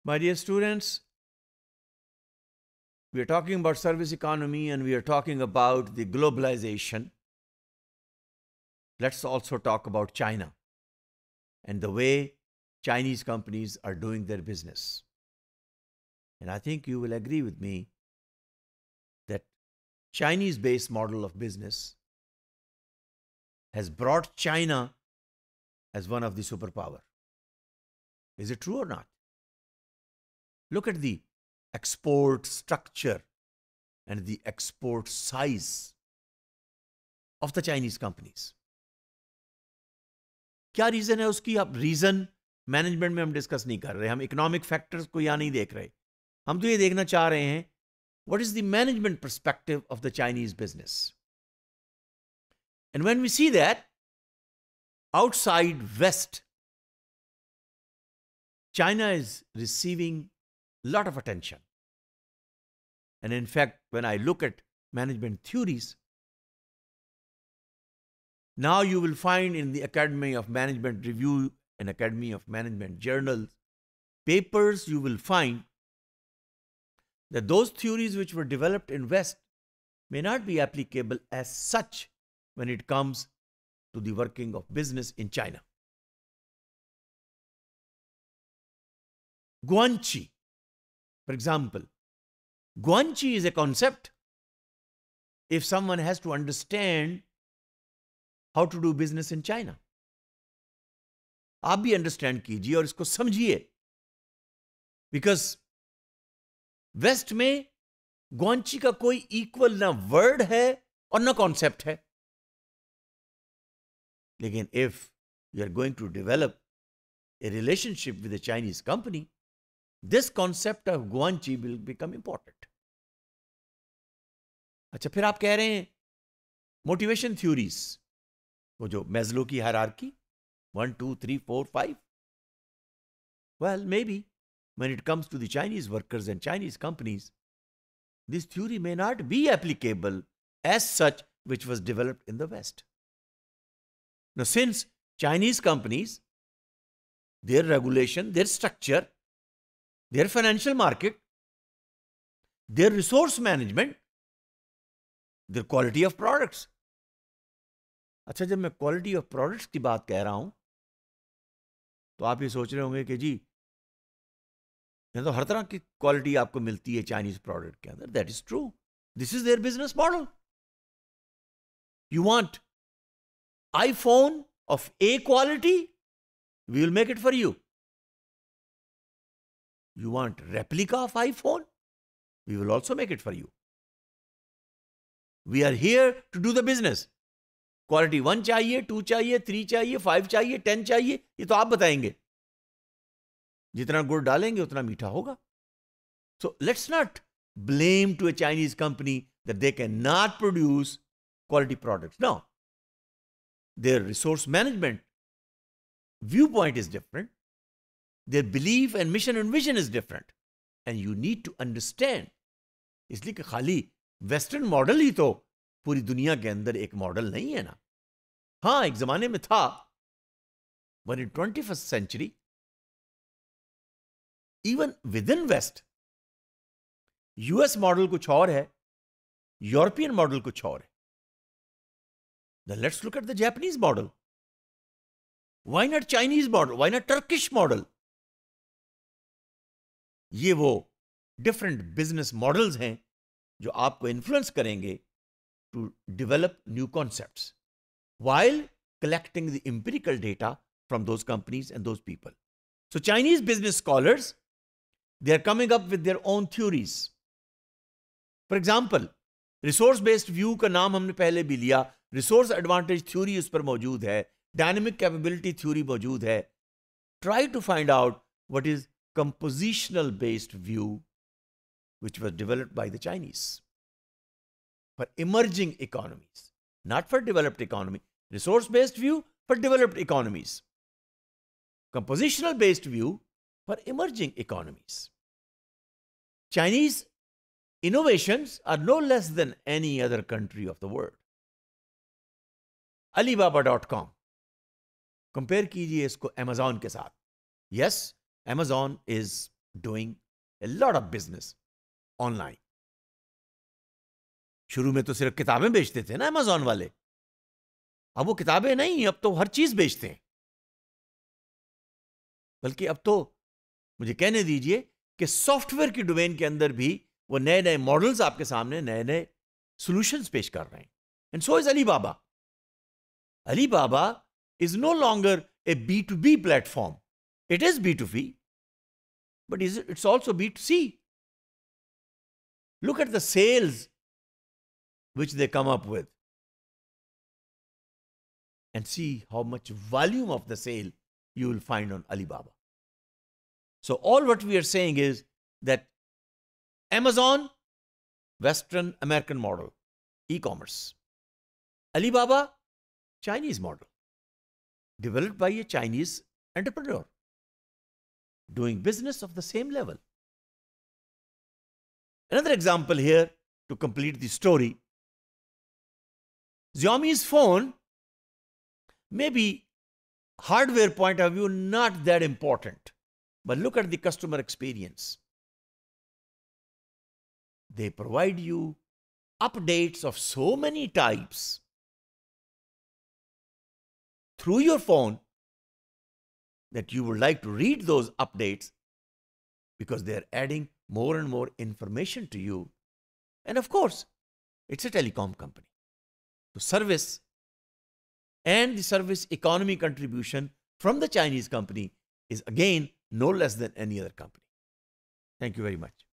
My dear students, we are talking about service economy and we are talking about the globalization. Let's also talk about China and the way Chinese companies are doing their business. And I think you will agree with me that Chinese-based model of business has brought China as one of the superpower. Is it true or not? Look at the export structure and the export size of the Chinese companies. क्या reason है उसकी? आप reason management में हम discuss नहीं कर रहे, हम इकोनॉमिक फैक्टर्स को यहां नहीं देख रहे, हम तो ये देखना चाह रहे हैं what is the management perspective of the Chinese business. And when we see that outside West, China is receiving a lot of attention. And in fact, when I look at management theories, now you will find in the Academy of Management Review and Academy of Management journals, papers, you will find that those theories which were developed in West may not be applicable as such when it comes to the working of business in China. Guanxi, for example, Guanxi is a concept if someone has to understand how to do business in China. आप भी understand कीजिए और इसको समझिए, because West में गुआंची का कोई equal ना वर्ड है और ना कॉन्सेप्ट है. लेकिन if you are going to develop a relationship with a Chinese company, this concept of guanxi will become important. अच्छा, फिर आप कह रहे हैं मोटिवेशन थ्योरीज, वो जो मैस्लो की hierarchy 1, 2, 3, 4, 5. Well, maybe when it comes to the Chinese workers and Chinese companies, this theory may not be applicable as such which was developed in the West. Now, since Chinese companies, their regulation, their structure, their financial market, their resource management, their quality of products. अच्छा, जब मैं quality of products की बात कह रहा हूं तो आप ये सोच रहे होंगे कि जी ये तो हर तरह की क्वालिटी आपको मिलती है चाइनीज प्रोडक्ट के अंदर. That is true. This is their business model. You want iPhone of a quality, we will make it for you. You want replica of iPhone, we will also make it for you. We are here to do the business. Quality 1 चाहिए, 2 चाहिए, 3 चाहिए, 5 चाहिए, 10 चाहिए, ये तो आप बताएंगे. जितना गुड़ डालेंगे उतना मीठा होगा. So let's not blame to a Chinese company that they cannot produce quality products. No. Their resource management viewpoint is different. Their belief and mission and vision is different. And you need to understand. इसलिए कि खाली western model ही तो पूरी दुनिया के अंदर एक model नहीं है ना. हाँ, एक जमाने में था, but in 21st century, even within West, US model कुछ और है, यूरोपियन मॉडल कुछ और है. Then let's look at the Japanese model. Why not Chinese model? Why not Turkish model? ये वो डिफरेंट बिजनेस मॉडल्स हैं जो आपको इन्फ्लुएंस करेंगे to develop new concepts while collecting the empirical data from those companies and those people. So Chinese business scholars, they are coming up with their own theories. For example, resource based view का नाम हमने पहले भी लिया. resource advantage theory उस पर मौजूद है, dynamic capability theory मौजूद है. Try to find out what is compositional based view which was developed by the Chinese for emerging economies, not for developed economy. Resource-based view for developed economies. Compositional-based view for emerging economies. Chinese innovations are no less than any other country of the world. Alibaba.com. Compare कीजिए इसको Amazon के साथ. Yes, Amazon is doing a lot of business online. शुरू में तो सिर्फ किताबें बेचते थे ना अमेज़न वाले, अब वो किताबें नहीं, अब तो हर चीज बेचते हैं। बल्कि अब तो मुझे कहने दीजिए कि सॉफ्टवेयर की डोमेन के अंदर भी वो नए नए मॉडल्स आपके सामने नए नए सॉल्यूशंस पेश कर रहे हैं। And so is Alibaba. Alibaba is no longer a B2B platform. It is B2B, but it's also B2C. Look at the sales which they come up with and see how much volume of the sale you will find on Alibaba. So all what we are saying is that Amazon, Western American model, e-commerce. Alibaba, Chinese model, developed by a Chinese entrepreneur, doing business of the same level. Another example here to complete the story. Xiaomi's phone may be hardware point of view not that important, but look at the customer experience. They provide you updates of so many types through your phone that you would like to read those updates because they are adding more and more information to you. And of course, it's a telecom company. So service and the service economy contribution from the Chinese company is again no less than any other company. Thank you very much.